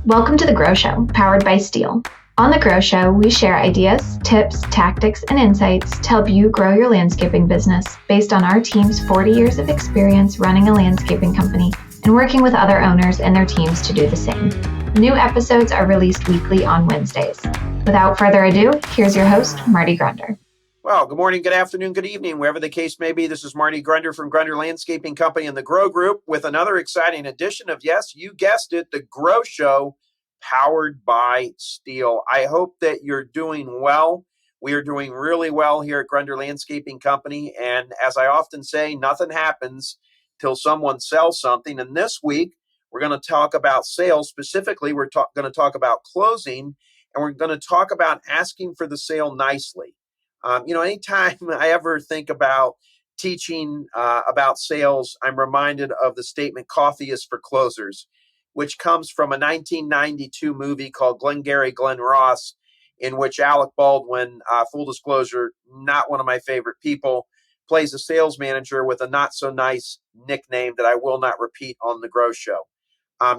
Welcome to The Grow Show, powered by Steel. On The Grow Show, we share ideas, tips, tactics, and insights to help you grow your landscaping business based on our team's 40 years of experience running a landscaping company and working with other owners and their teams to do the same. New episodes are released weekly on Wednesdays. Without further ado, here's your host, Marty Grunder. Well, good morning, good afternoon, good evening, wherever the case may be. This is Marty Grunder from Grunder Landscaping Company and the Grow Group with another exciting edition of, yes, you guessed it, the Grow Show, powered by Steel. I hope that you're doing well. We are doing really well here at Grunder Landscaping Company. And as I often say, nothing happens till someone sells something. And this week, we're going to talk about sales. Specifically, we're going to talk about closing, and we're going to talk about asking for the sale nicely. Anytime I ever think about teaching about sales, I'm reminded of the statement, coffee is for closers, which comes from a 1992 movie called Glengarry Glen Ross, in which Alec Baldwin, full disclosure, not one of my favorite people, plays a sales manager with a not so nice nickname that I will not repeat on the Grow Show.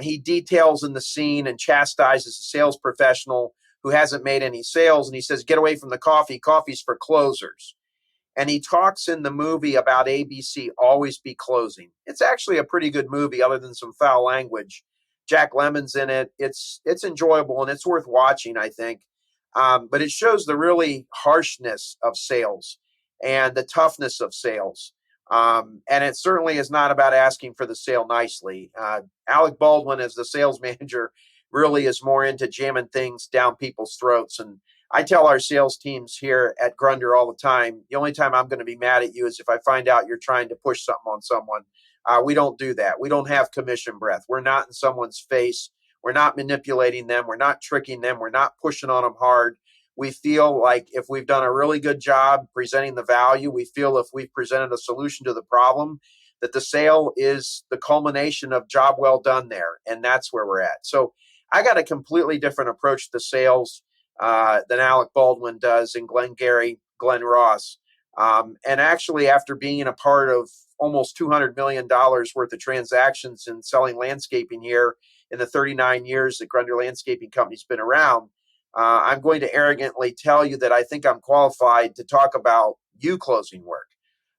He details in the scene and chastises a sales professional who hasn't made any sales, and he says, get away from the coffee. Coffee's for closers. And he talks in the movie about ABC, Always Be Closing. It's actually a pretty good movie other than some foul language. Jack Lemmon's in it. It's enjoyable, and it's worth watching, I think. But it shows the really harshness of sales and the toughness of sales. And it certainly is not about asking for the sale nicely. Alec Baldwin, as the sales manager, really is more into jamming things down people's throats. And I tell our sales teams here at Grunder all the time, the only time I'm going to be mad at you is if I find out you're trying to push something on someone. We don't do that. We don't have commission breath. We're not in someone's face. We're not manipulating them. We're not tricking them. We're not pushing on them hard. We feel like if we've done a really good job presenting the value, we feel if we've presented a solution to the problem, that the sale is the culmination of job well done there. And that's where we're at. So I got a completely different approach to sales than Alec Baldwin does in Glengarry Glen Ross. And actually, after being a part of almost $200 million worth of transactions in selling landscaping here in the 39 years that Grunder Landscaping Company's been around, I'm going to arrogantly tell you that I think I'm qualified to talk about you closing work.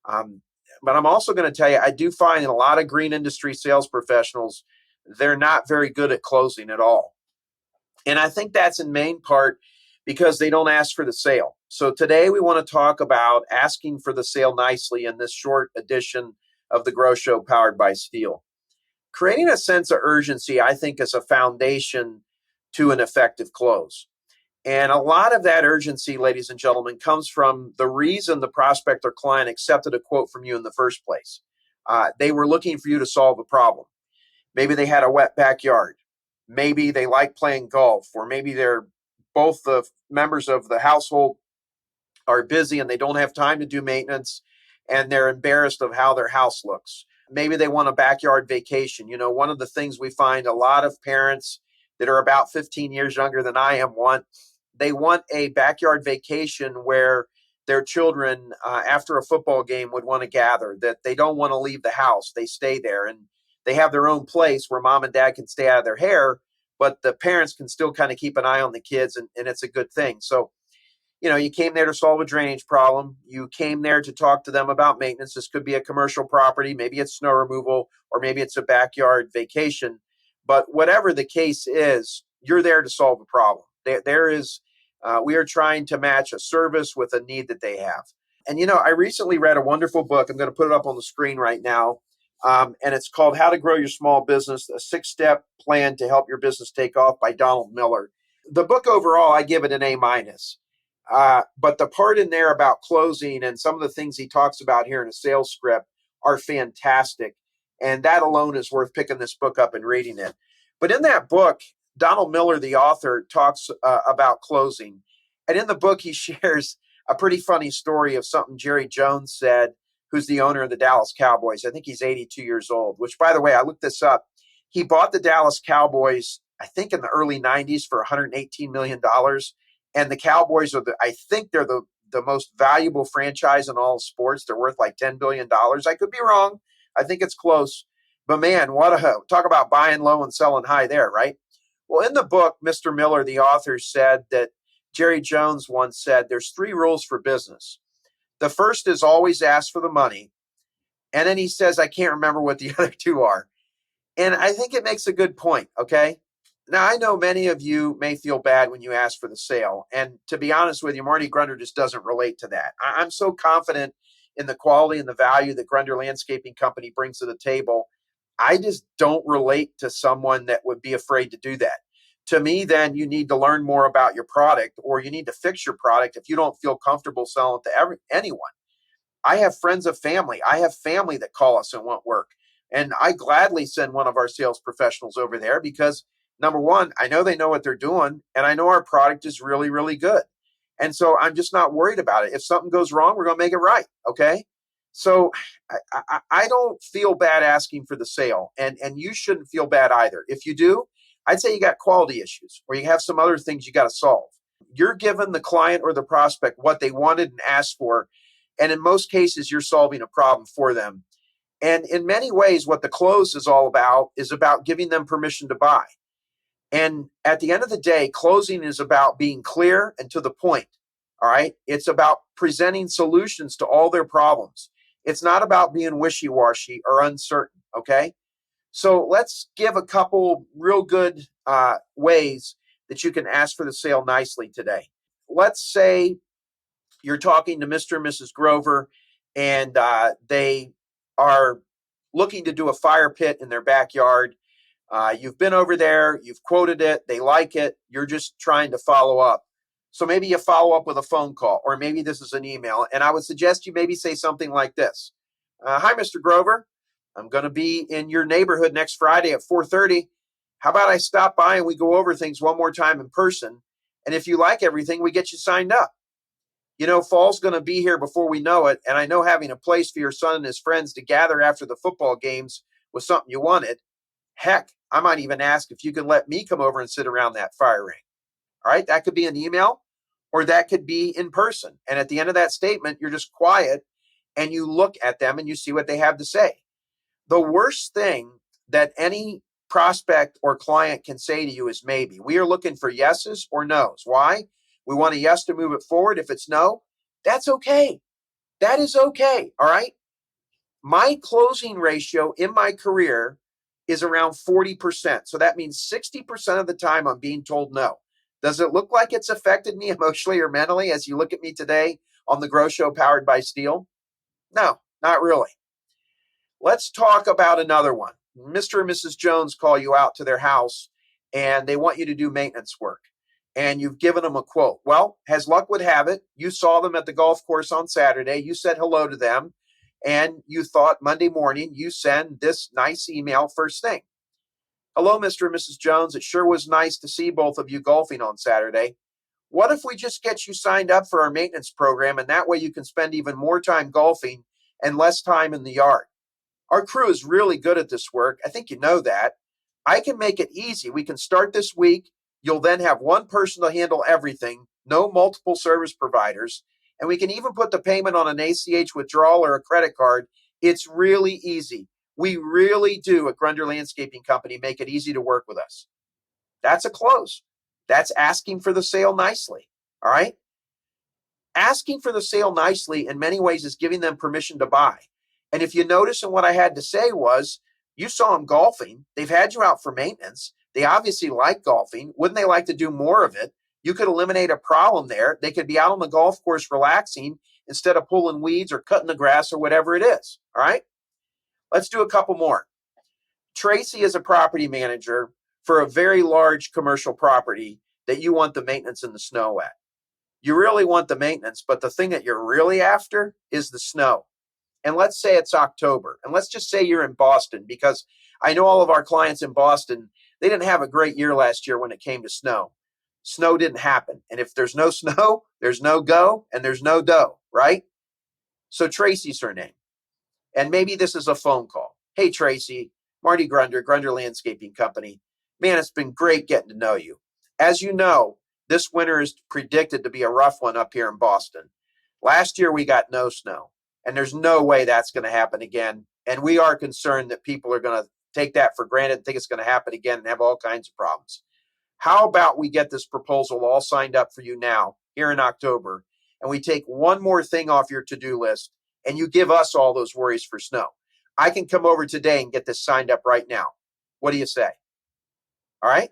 But I'm also going to tell you, I do find in a lot of green industry sales professionals, they're not very good at closing at all. And I think that's in main part because they don't ask for the sale. So today we want to talk about asking for the sale nicely in this short edition of the Grow Show powered by Steel. Creating a sense of urgency, I think, is a foundation to an effective close. And a lot of that urgency, ladies and gentlemen, comes from the reason the prospect or client accepted a quote from you in the first place. They were looking for you to solve a problem. Maybe they had a wet backyard. Maybe they like playing golf, or maybe they're both the members of the household are busy and they don't have time to do maintenance and they're embarrassed of how their house looks. Maybe they want a backyard vacation. You know, one of the things we find a lot of parents that are about 15 years younger than I am they want a backyard vacation where their children, after a football game, would want to gather, that they don't want to leave the house. They stay there and they have their own place where mom and dad can stay out of their hair, but the parents can still kind of keep an eye on the kids, and it's a good thing. So, you came there to solve a drainage problem. You came there to talk to them about maintenance. This could be a commercial property. Maybe it's snow removal, or maybe it's a backyard vacation. But whatever the case is, you're there to solve a problem. We are trying to match a service with a need that they have. And, I recently read a wonderful book. I'm going to put it up on the screen right now. And it's called How to Grow Your Small Business, a 6-step plan to help your business take off by Donald Miller. The book overall, I give it an A-. But the part in there about closing and some of the things he talks about here in a sales script are fantastic. And that alone is worth picking this book up and reading it. But in that book, Donald Miller, the author, talks about closing. And in the book, he shares a pretty funny story of something Jerry Jones said, who's the owner of the Dallas Cowboys. I think he's 82 years old, which, by the way, I looked this up. He bought the Dallas Cowboys, I think, in the early 90s for $118 million. And the Cowboys I think they're the most valuable franchise in all of sports. They're worth like $10 billion. I could be wrong. I think it's close. But man, talk about buying low and selling high there, right? Well, in the book, Mr. Miller, the author, said that Jerry Jones once said there's 3 rules for business. The first is always ask for the money. And then he says, I can't remember what the other 2 are. And I think it makes a good point, okay? Now, I know many of you may feel bad when you ask for the sale. And to be honest with you, Marty Grunder just doesn't relate to that. I'm so confident in the quality and the value that Grunder Landscaping Company brings to the table. I just don't relate to someone that would be afraid to do that. To me, then you need to learn more about your product, or you need to fix your product if you don't feel comfortable selling it to anyone. I have friends of family. I have family that call us and want work. And I gladly send one of our sales professionals over there because, number one, I know they know what they're doing, and I know our product is really, really good. And so I'm just not worried about it. If something goes wrong, we're going to make it right. Okay. So I don't feel bad asking for the sale, and you shouldn't feel bad either. If you do, I'd say you got quality issues or you have some other things you got to solve. You're giving the client or the prospect what they wanted and asked for. And in most cases, you're solving a problem for them. And in many ways, what the close is about giving them permission to buy. And at the end of the day, closing is about being clear and to the point. All right. It's about presenting solutions to all their problems. It's not about being wishy-washy or uncertain. Okay. So let's give a couple real good ways that you can ask for the sale nicely today. Let's say you're talking to Mr. and Mrs. Grover, and they are looking to do a fire pit in their backyard. You've been over there, you've quoted it, they like it, you're just trying to follow up. So maybe you follow up with a phone call, or maybe this is an email. And I would suggest you maybe say something like this. Hi, Mr. Grover. I'm going to be in your neighborhood next Friday at 4:30. How about I stop by and we go over things one more time in person? And if you like everything, we get you signed up. You know, fall's going to be here before we know it. And I know having a place for your son and his friends to gather after the football games was something you wanted. Heck, I might even ask if you can let me come over and sit around that fire ring. All right. That could be an email or that could be in person. And at the end of that statement, you're just quiet and you look at them and you see what they have to say. The worst thing that any prospect or client can say to you is maybe. We are looking for yeses or nos. Why? We want a yes to move it forward. If it's no, that's okay. That is okay. All right. My closing ratio in my career is around 40%. So that means 60% of the time I'm being told no. Does it look like it's affected me emotionally or mentally as you look at me today on the Grow Show powered by Steel? No, not really. Let's talk about another one. Mr. and Mrs. Jones call you out to their house and they want you to do maintenance work. And you've given them a quote. Well, as luck would have it, you saw them at the golf course on Saturday. You said hello to them. And you thought Monday morning you send this nice email first thing. Hello, Mr. and Mrs. Jones. It sure was nice to see both of you golfing on Saturday. What if we just get you signed up for our maintenance program, and that way you can spend even more time golfing and less time in the yard? Our crew is really good at this work. I think you know that. I can make it easy. We can start this week. You'll then have one person to handle everything, no multiple service providers. And we can even put the payment on an ACH withdrawal or a credit card. It's really easy. We really do at Grunder Landscaping Company make it easy to work with us. That's a close. That's asking for the sale nicely. All right. Asking for the sale nicely in many ways is giving them permission to buy. And if you notice, and what I had to say was, you saw them golfing. They've had you out for maintenance. They obviously like golfing. Wouldn't they like to do more of it? You could eliminate a problem there. They could be out on the golf course relaxing instead of pulling weeds or cutting the grass or whatever it is. All right. Let's do a couple more. Tracy is a property manager for a very large commercial property that you want the maintenance and the snow at. You really want the maintenance, but the thing that you're really after is the snow. And let's say it's October, and let's just say you're in Boston, because I know all of our clients in Boston, they didn't have a great year last year when it came to snow. Snow didn't happen. And if there's no snow, there's no go and there's no dough, right? So Tracy's her name. And maybe this is a phone call. Hey, Tracy, Marty Grunder, Grunder Landscaping Company. Man, it's been great getting to know you. As you know, this winter is predicted to be a rough one up here in Boston. Last year, we got no snow, and there's no way that's going to happen again. And we are concerned that people are going to take that for granted, think it's going to happen again, and have all kinds of problems. How about we get this proposal all signed up for you now, here in October, and we take one more thing off your to-do list, and you give us all those worries for snow. I can come over today and get this signed up right now. What do you say? All right?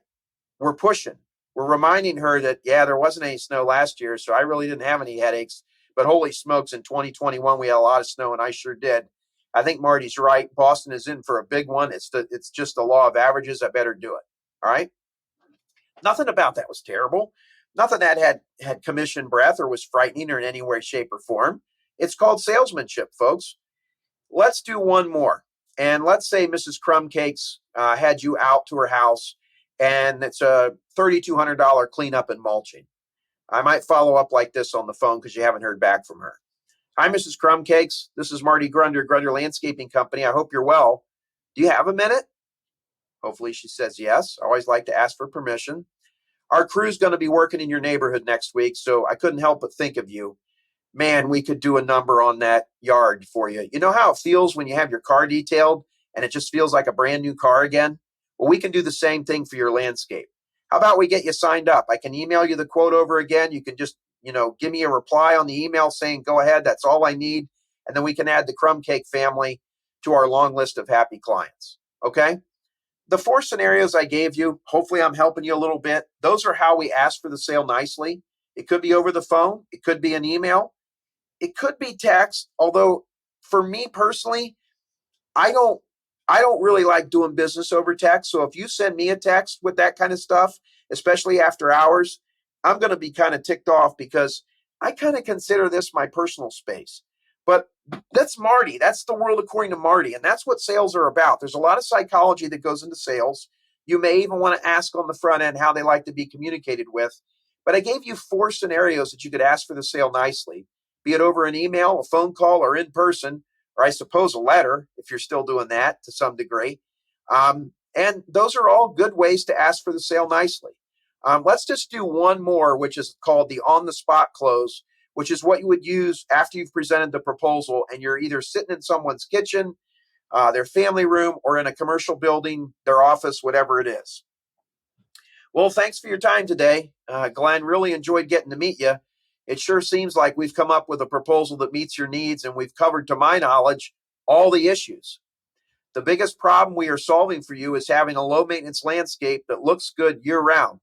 We're pushing. We're reminding her that, yeah, there wasn't any snow last year, so I really didn't have any headaches. But holy smokes, in 2021, we had a lot of snow, and I sure did. I think Marty's right. Boston is in for a big one. It's just the law of averages. I better do it. All right? Nothing about that was terrible. Nothing that had commission breath or was frightening or in any way, shape, or form. It's called salesmanship, folks. Let's do one more. And let's say Mrs. Crumbcakes had you out to her house, and it's a $3,200 cleanup and mulching. I might follow up like this on the phone because you haven't heard back from her. Hi, Mrs. Crumbcakes. This is Marty Grunder, Grunder Landscaping Company. I hope you're well. Do you have a minute? Hopefully she says yes. I always like to ask for permission. Our crew's going to be working in your neighborhood next week, so I couldn't help but think of you. Man, we could do a number on that yard for you. You know how it feels when you have your car detailed and it just feels like a brand new car again? Well, we can do the same thing for your landscape. How about we get you signed up? I can email you the quote over again. You can just, give me a reply on the email saying, go ahead, that's all I need. And then we can add the Crumb Cake family to our long list of happy clients. Okay? The 4 scenarios I gave you, hopefully I'm helping you a little bit. Those are how we ask for the sale nicely. It could be over the phone. It could be an email. It could be text, although for me personally, I don't really like doing business over text. So if you send me a text with that kind of stuff, especially after hours, I'm going to be kind of ticked off because I kind of consider this my personal space. But that's Marty. That's the world according to Marty. And that's what sales are about. There's a lot of psychology that goes into sales. You may even want to ask on the front end how they like to be communicated with. But I gave you 4 scenarios that you could ask for the sale nicely, be it over an email, a phone call, or in person, or I suppose a letter, if you're still doing that to some degree. And those are all good ways to ask for the sale nicely. Let's just do one more, which is called the on-the-spot close, which is what you would use after you've presented the proposal and you're either sitting in someone's kitchen, their family room, or in a commercial building, their office, whatever it is. Well, thanks for your time today. Glenn, really enjoyed getting to meet you. It sure seems like we've come up with a proposal that meets your needs, and we've covered, to my knowledge, all the issues. The biggest problem we are solving for you is having a low-maintenance landscape that looks good year-round.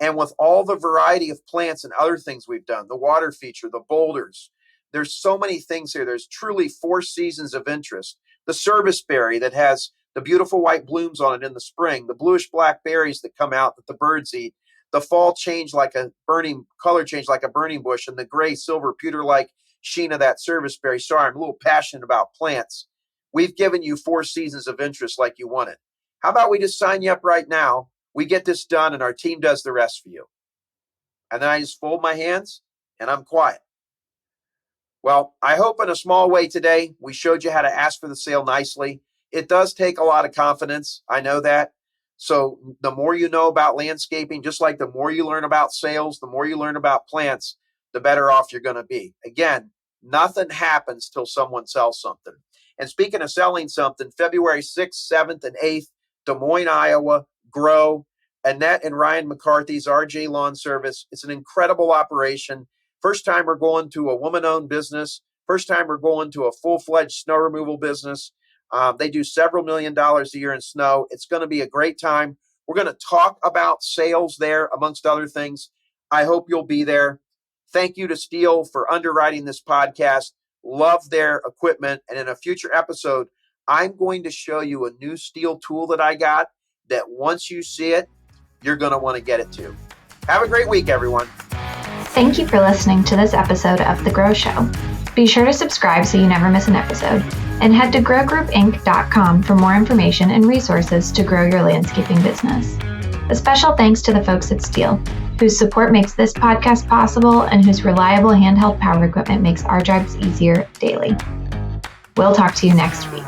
And with all the variety of plants and other things we've done, the water feature, the boulders, there's so many things here. There's truly 4 seasons of interest. The serviceberry that has the beautiful white blooms on it in the spring, the bluish-black berries that come out that the birds eat, the fall color change like a burning bush, and the gray, silver, pewter-like sheen of that serviceberry. Sorry, I'm a little passionate about plants. We've given you 4 seasons of interest like you wanted. How about we just sign you up right now? We get this done, and our team does the rest for you. And then I just fold my hands, and I'm quiet. Well, I hope in a small way today we showed you how to ask for the sale nicely. It does take a lot of confidence. I know that. So the more you know about landscaping, just like the more you learn about sales, the more you learn about plants, the better off you're going to be. Again, nothing happens till someone sells something. And speaking of selling something, February 6th, 7th, and 8th, Des Moines, Iowa, Grow, Annette and Ryan McCarthy's RJ Lawn Service. It's an incredible operation. First time we're going to a woman-owned business. First time we're going to a full-fledged snow removal business. They do several $1 million a year in snow. It's going to be a great time. We're going to talk about sales there, amongst other things. I hope you'll be there. Thank you to Steel for underwriting this podcast. Love their equipment. And in a future episode, I'm going to show you a new Steel tool that I got that once you see it, you're going to want to get it too. Have a great week, everyone. Thank you for listening to this episode of The Grow Show. Be sure to subscribe so you never miss an episode, and head to growgroupinc.com for more information and resources to grow your landscaping business. A special thanks to the folks at Steel, whose support makes this podcast possible and whose reliable handheld power equipment makes our jobs easier daily. We'll talk to you next week.